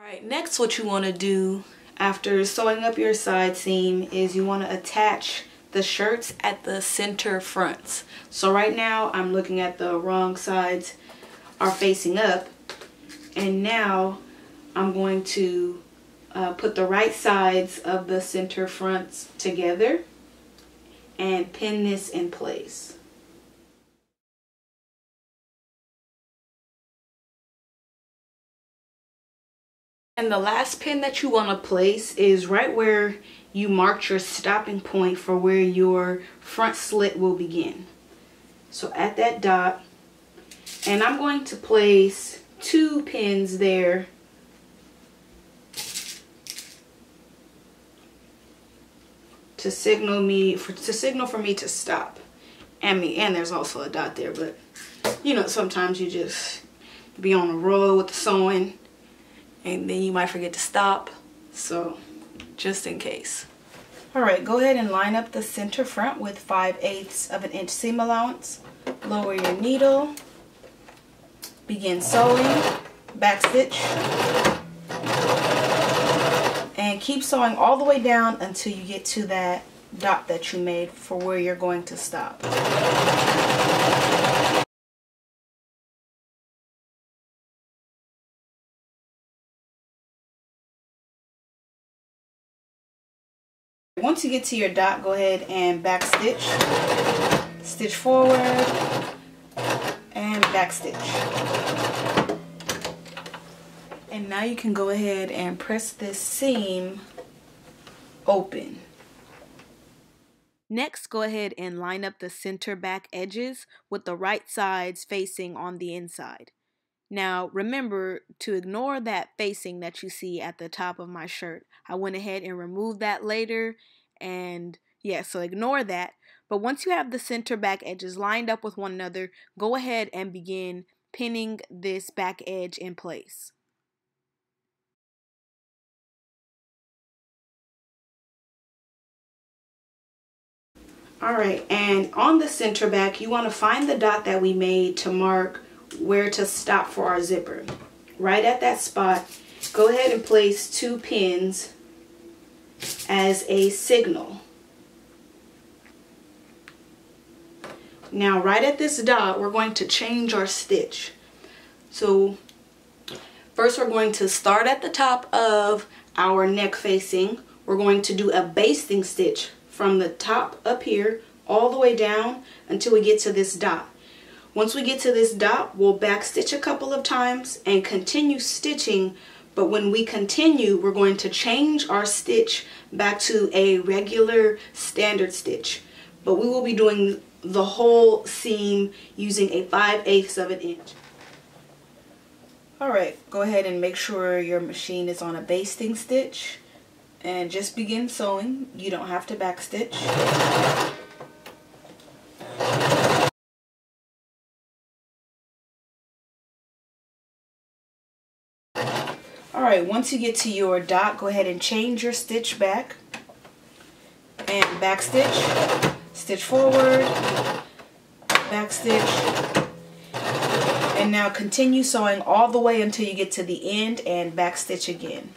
Alright, next what you want to do after sewing up your side seam is you want to attach the shirts at the center fronts. So right now I'm looking at the wrong sides are facing up, and now I'm going to put the right sides of the center fronts together and pin this in place. And the last pin that you want to place is right where you marked your stopping point for where your front slit will begin. So at that dot, and I'm going to place 2 pins there to signal for me to stop. And there's also a dot there, but you know, sometimes you just be on a roll with the sewing and then you might forget to stop, so just in case. Alright, go ahead and line up the center front with 5/8 of an inch seam allowance. Lower your needle, begin sewing, back stitch, and keep sewing all the way down until you get to that dot that you made for where you're going to stop. Once you get to your dot, go ahead and back stitch, stitch forward, and back stitch. And now you can go ahead and press this seam open. Next, go ahead and line up the center back edges with the right sides facing on the inside. Now remember to ignore that facing that you see at the top of my shirt. I went ahead and removed that later, and yeah, so ignore that. But once you have the center back edges lined up with one another, go ahead and begin pinning this back edge in place. Alright, and on the center back, you want to find the dot that we made to mark where to stop for our zipper. Right at that spot, go ahead and place 2 pins as a signal. Now right at this dot, we're going to change our stitch. So first we're going to start at the top of our neck facing. We're going to do a basting stitch from the top up here all the way down until we get to this dot. Once we get to this dot, we'll back stitch a couple of times and continue stitching, but when we continue, we're going to change our stitch back to a regular standard stitch. But we will be doing the whole seam using a 5/8 of an inch. Alright, go ahead and make sure your machine is on a basting stitch and just begin sewing. You don't have to back stitch. Alright, once you get to your dot, go ahead and change your stitch back and back stitch, stitch forward, back stitch, and now continue sewing all the way until you get to the end and back stitch again.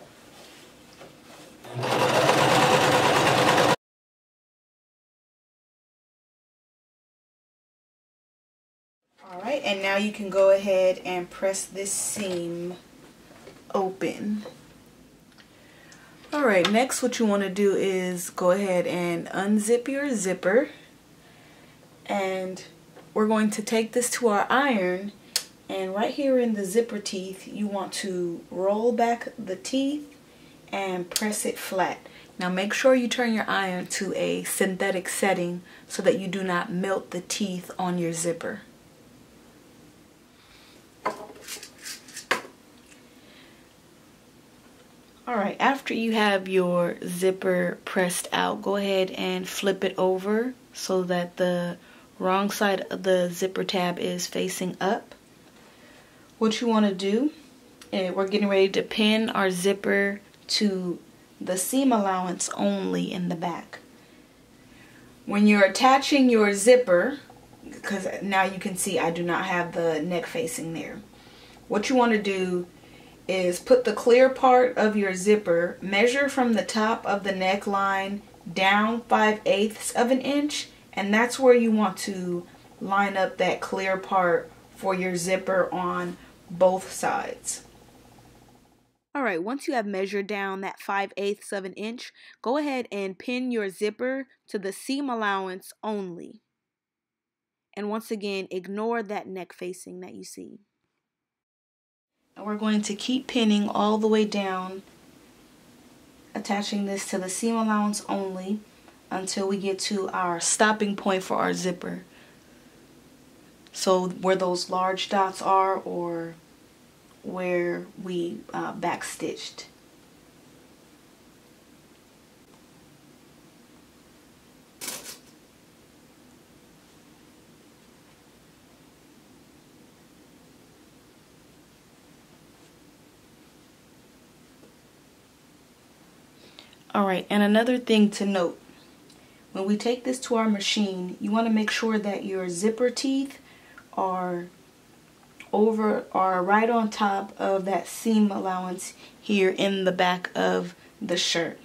Alright, and now you can go ahead and press this seam open. Alright, next what you want to do is go ahead and unzip your zipper, and we're going to take this to our iron, and right here in the zipper teeth you want to roll back the teeth and press it flat. Now make sure you turn your iron to a synthetic setting so that you do not melt the teeth on your zipper. Alright, after you have your zipper pressed out, go ahead and flip it over so that the wrong side of the zipper tab is facing up. What you want to do, we're getting ready to pin our zipper to the seam allowance only in the back. When you're attaching your zipper, because now you can see I do not have the neck facing there, what you want to do is put the clear part of your zipper, measure from the top of the neckline down 5/8 of an inch, and that's where you want to line up that clear part for your zipper on both sides. Alright, once you have measured down that 5/8 of an inch, go ahead and pin your zipper to the seam allowance only. And once again, ignore that neck facing that you see. And we're going to keep pinning all the way down, attaching this to the seam allowance only until we get to our stopping point for our zipper. So where those large dots are, or where we back stitched. Alright, and another thing to note, when we take this to our machine, you want to make sure that your zipper teeth are right on top of that seam allowance here in the back of the shirt.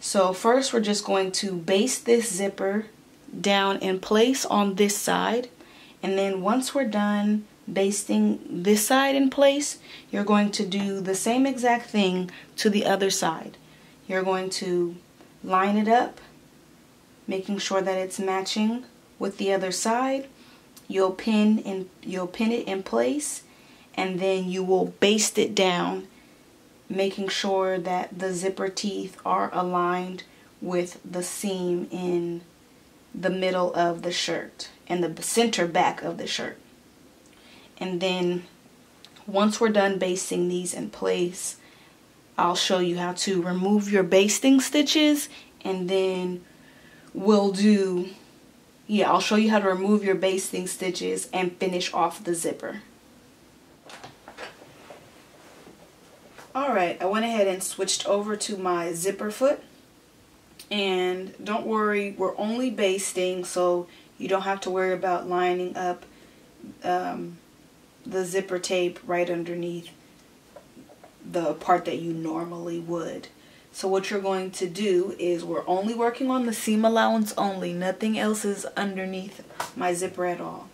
So first we're just going to baste this zipper down in place on this side, and then once we're done basting this side in place, you're going to do the same exact thing to the other side. You're going to line it up, making sure that it's matching with the other side. You'll pin it in place, and then you will baste it down, making sure that the zipper teeth are aligned with the seam in the middle of the shirt and the center back of the shirt. And then once we're done basting these in place, I'll show you how to remove your basting stitches, and then I'll show you how to remove your basting stitches and finish off the zipper. Alright, I went ahead and switched over to my zipper foot, and don't worry, we're only basting, so you don't have to worry about lining up the zipper tape right underneath the part that you normally would. So what you're going to do is, we're only working on the seam allowance only. Nothing else is underneath my zipper at all.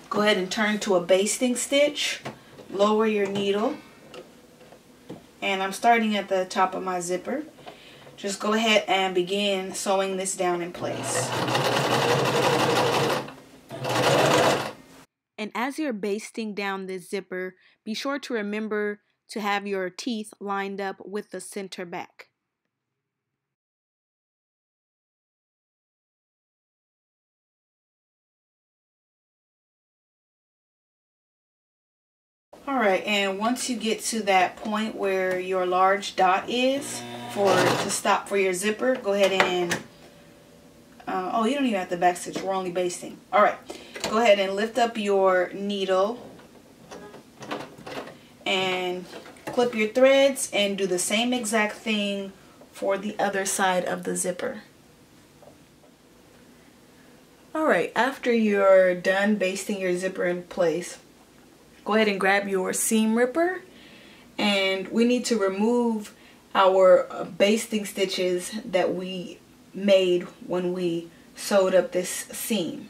Go ahead and turn to a basting stitch. Lower your needle. And I'm starting at the top of my zipper. Just go ahead and begin sewing this down in place. And as you're basting down this zipper, be sure to remember to have your teeth lined up with the center back. Alright, and once you get to that point where your large dot is to stop for your zipper, go ahead and oh, you don't even have to back stitch, we're only basting. Alright, go ahead and lift up your needle and clip your threads and do the same exact thing for the other side of the zipper. Alright, after you're done basting your zipper in place, go ahead and grab your seam ripper, and we need to remove our basting stitches that we made when we sewed up this seam.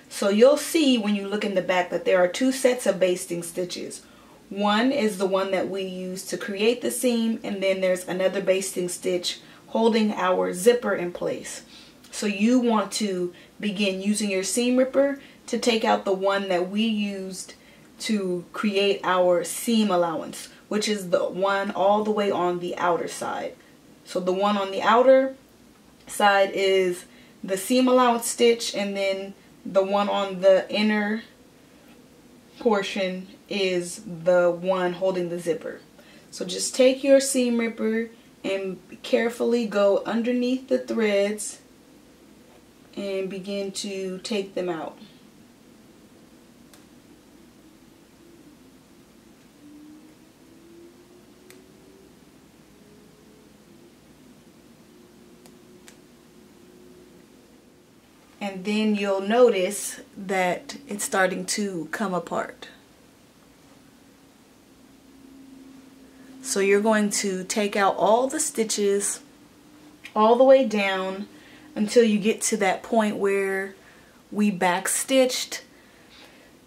So you'll see when you look in the back that there are two sets of basting stitches. One is the one that we use to create the seam, and then there's another basting stitch holding our zipper in place. So you want to begin using your seam ripper to take out the one that we used to create our seam allowance, which is the one all the way on the outer side. So the one on the outer side is the seam allowance stitch, and then the one on the inner portion is the one holding the zipper. So just take your seam ripper and carefully go underneath the threads and begin to take them out. And then you'll notice that it's starting to come apart. So you're going to take out all the stitches all the way down until you get to that point where we back stitched,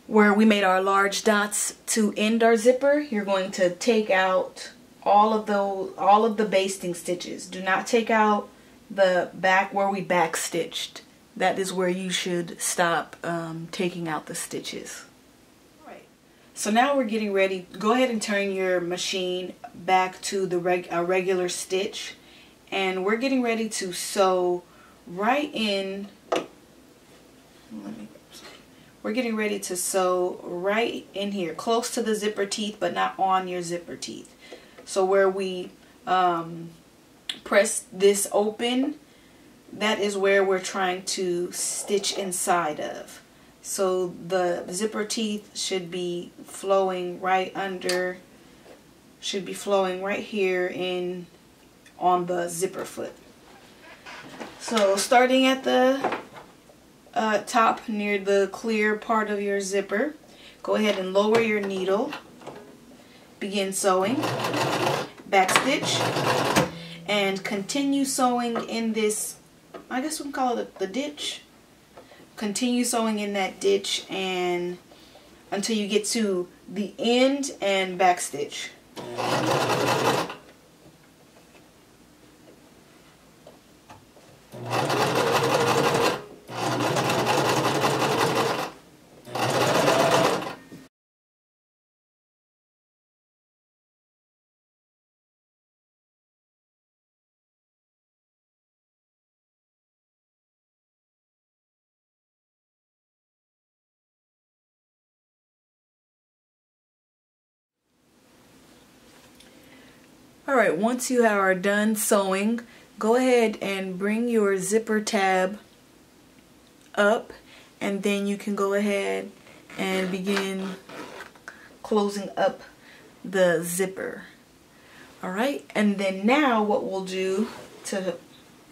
where we made our large dots to end our zipper. You're going to take out all of the basting stitches. Do not take out the back where we back stitched. That is where you should stop taking out the stitches. Alright, so now we're getting ready. Go ahead and turn your machine back to the regular stitch, and we're getting ready to sew right in. We're getting ready to sew right in here, close to the zipper teeth, but not on your zipper teeth. So where we press this open, that is where we're trying to stitch inside of. So the zipper teeth should be flowing right under, should be flowing right here in on the zipper foot. So starting at the top near the clear part of your zipper, go ahead and lower your needle, begin sewing, back stitch, and continue sewing in this, I guess we can call it the ditch. Continue sewing in that ditch and until you get to the end and back stitch. Alright, once you are done sewing, go ahead and bring your zipper tab up, and then you can go ahead and begin closing up the zipper. Alright, and then now what we'll do to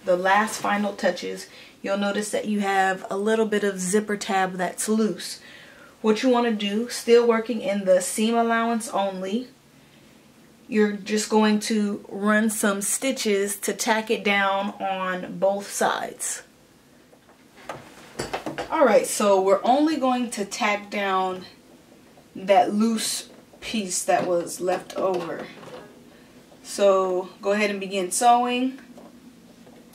the last final touches, you'll notice that you have a little bit of zipper tab that's loose. What you want to do, still working in the seam allowance only, you're just going to run some stitches to tack it down on both sides. Alright, so we're only going to tack down that loose piece that was left over. So go ahead and begin sewing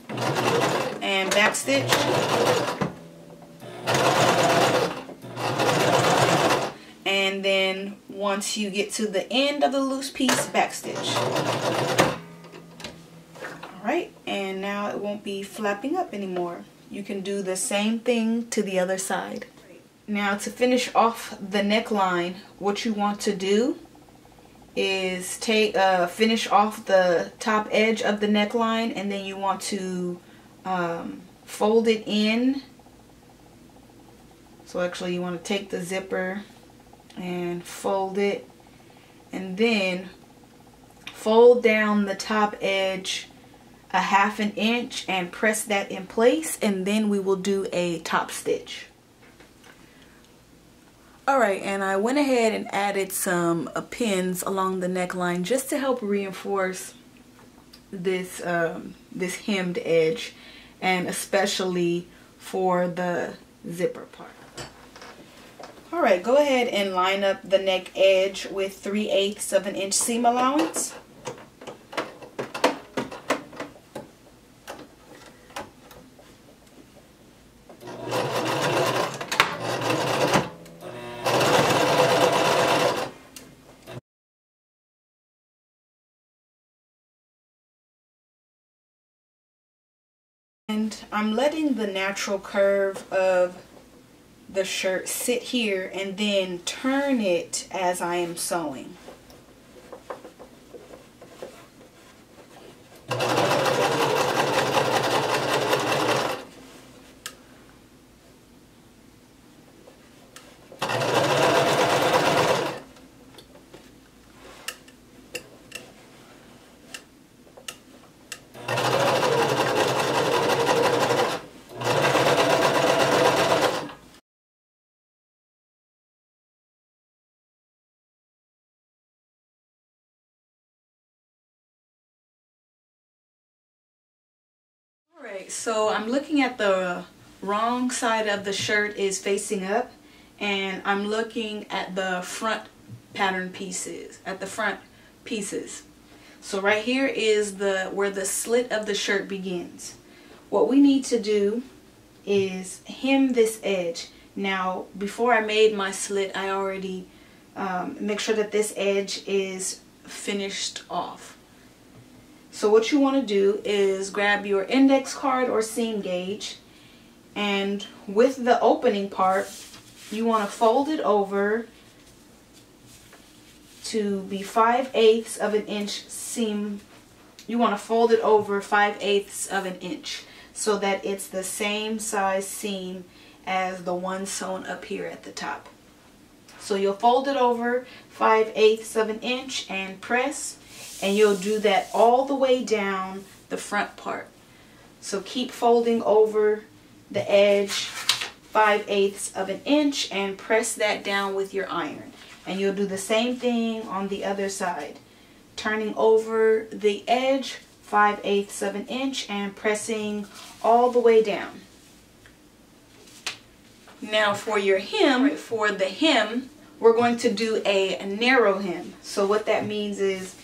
and back stitch. And then once you get to the end of the loose piece, back stitch. Alright, and now it won't be flapping up anymore. You can do the same thing to the other side. Now to finish off the neckline, what you want to do is finish off the top edge of the neckline, and then you want to fold it in. So actually you want to take the zipper and fold it, and then fold down the top edge a 1/2 inch and press that in place, and then we will do a top stitch. Alright, and I went ahead and added some pins along the neckline just to help reinforce this this hemmed edge, and especially for the zipper part. Alright, go ahead and line up the neck edge with 3/8 of an inch seam allowance. And I'm letting the natural curve of the shirt sit here and then turn it as I am sewing. Alright, so I'm looking at the wrong side of the shirt is facing up, and I'm looking at the front pattern pieces, So right here is where the slit of the shirt begins. What we need to do is hem this edge. Now, before I made my slit, I already make sure that this edge is finished off. So what you want to do is grab your index card or seam gauge, and with the opening part, you want to fold it over to be 5/8 of an inch seam. You want to fold it over 5/8 of an inch so that it's the same size seam as the one sewn up here at the top. So you'll fold it over 5/8 of an inch and press, and you'll do that all the way down the front part. So keep folding over the edge 5/8 of an inch and press that down with your iron. And you'll do the same thing on the other side, turning over the edge 5/8 of an inch and pressing all the way down. Now for your hem, we're going to do a narrow hem. So what that means is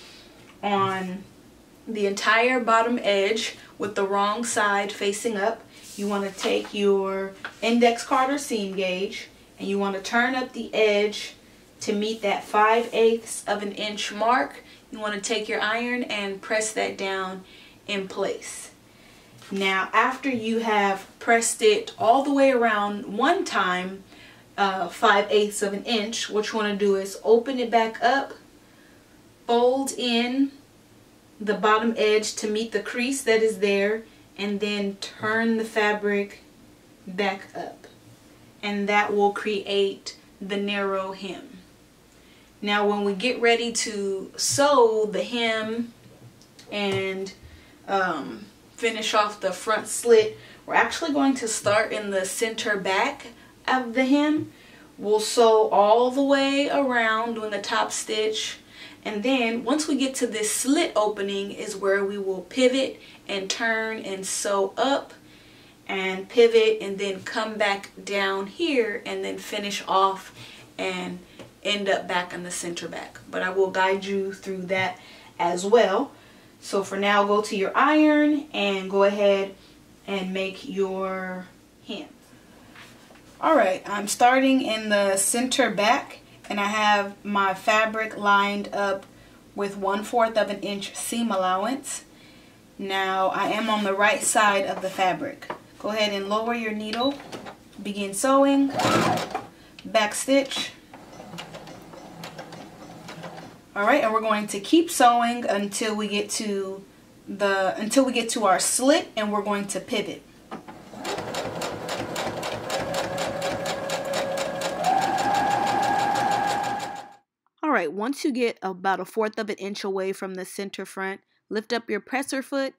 on the entire bottom edge with the wrong side facing up, you want to take your index card or seam gauge and you want to turn up the edge to meet that 5/8 of an inch mark. You want to take your iron and press that down in place. Now after you have pressed it all the way around one time, 5/8 of an inch, what you want to do is open it back up, fold in the bottom edge to meet the crease that is there, and then turn the fabric back up, and that will create the narrow hem. Now when we get ready to sew the hem and finish off the front slit, we're actually going to start in the center back of the hem. We'll sew all the way around doing the top stitch, and then once we get to this slit opening is where we will pivot and turn and sew up and pivot and then come back down here and then finish off and end up back in the center back. But I will guide you through that as well. So for now, go to your iron and go ahead and make your hem. Alright, I'm starting in the center back, and I have my fabric lined up with 1/4 of an inch seam allowance. Now I am on the right side of the fabric. Go ahead and lower your needle, begin sewing, back stitch. Alright, and we're going to keep sewing until we get to our slit, and we're going to pivot. Alright, once you get about 1/4 of an inch away from the center front, lift up your presser foot,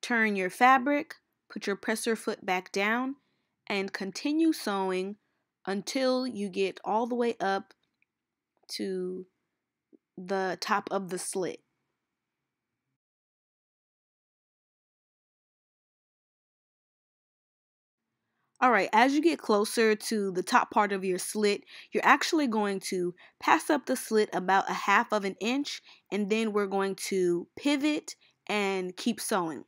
turn your fabric, put your presser foot back down, and continue sewing until you get all the way up to the top of the slit. Alright, as you get closer to the top part of your slit, you're actually going to pass up the slit about 1/2 of an inch, and then we're going to pivot and keep sewing.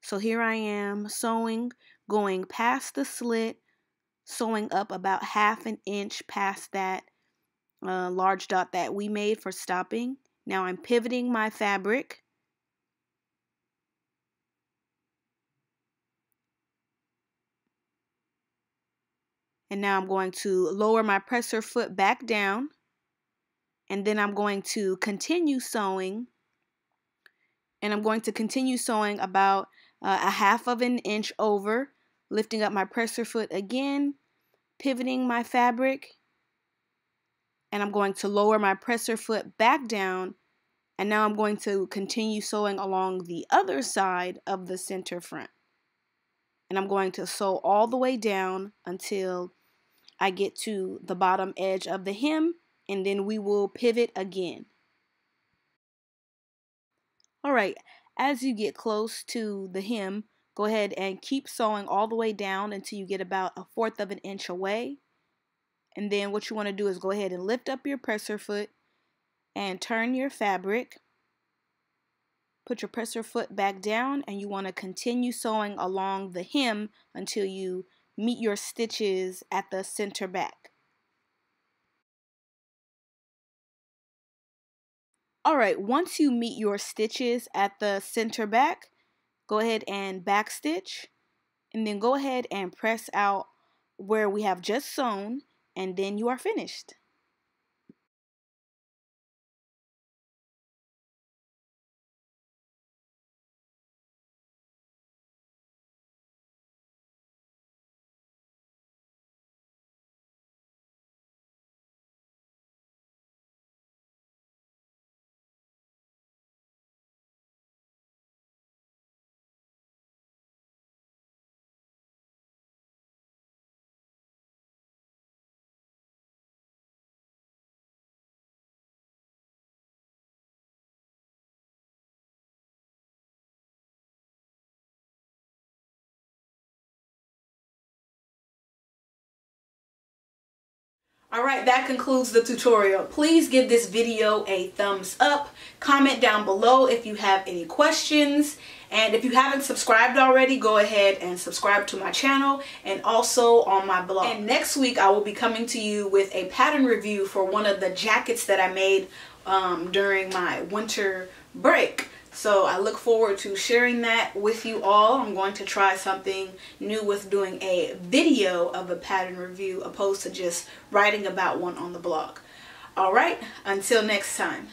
So here I am sewing, going past the slit, sewing up about 1/2 an inch past that large dot that we made for stopping. Now I'm pivoting my fabric. And now I'm going to lower my presser foot back down, and then I'm going to continue sewing, and I'm going to continue sewing about 1/2 of an inch over, lifting up my presser foot again, pivoting my fabric, and I'm going to lower my presser foot back down, and now I'm going to continue sewing along the other side of the center front. And I'm going to sew all the way down until I get to the bottom edge of the hem, and then we will pivot again. Alright, as you get close to the hem, Go ahead and keep sewing all the way down until you get about 1/4 of an inch away. And then what you want to do is go ahead and lift up your presser foot and turn your fabric. Put your presser foot back down, and you want to continue sewing along the hem until you meet your stitches at the center back. Alright, once you meet your stitches at the center back, go ahead and back stitch, and then go ahead and press out where we have just sewn, and then you are finished. Alright, that concludes the tutorial. Please give this video a thumbs up. Comment down below if you have any questions. And if you haven't subscribed already, go ahead and subscribe to my channel and also on my blog. And next week, I will be coming to you with a pattern review for one of the jackets that I made during my winter break. So I look forward to sharing that with you all. I'm going to try something new with doing a video of a pattern review opposed to just writing about one on the blog. All right, until next time.